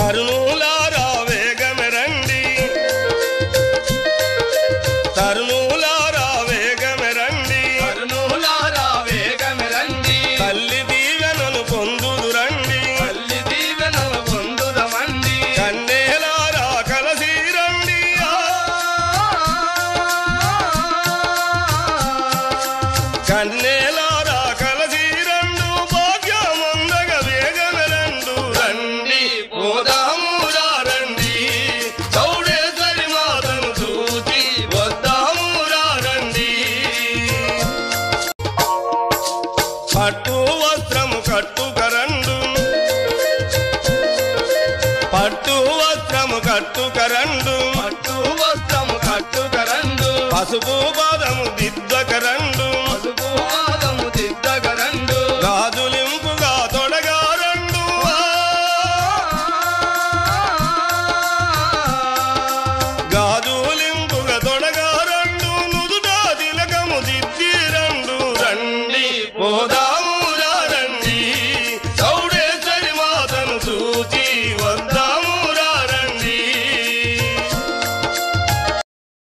తరుణులారా వేగమె రండి తరుణులారా వేగమె రండి తరుణులారా వేగమె రండి తల్లి దీవెనలు పొందుదు రండి తల్లి దీవెనలు పొందుదమండి కన్నేలారా కలసి రండి కన్నేలారా కలసి రండు భాగ్యముందగ వేగమె రండు రండి పోదామురా రండి చౌడేశ్వరి మాతను చూచి వద్దామురా రండి పట్టు వస్త్రము కట్టుకరండు పట్టు వస్త్రము కట్టుకరండు పట్టు వస్త్రము కట్టుకరండు పసుపు పాదము దిద్దకరండు పసుపు పాదము దిద్దకరండు గాజులింపుగా తొడగారండు గాజులింపుగా తొడగారండు నుదుట తిలకము దిద్దిరండు రండి పోద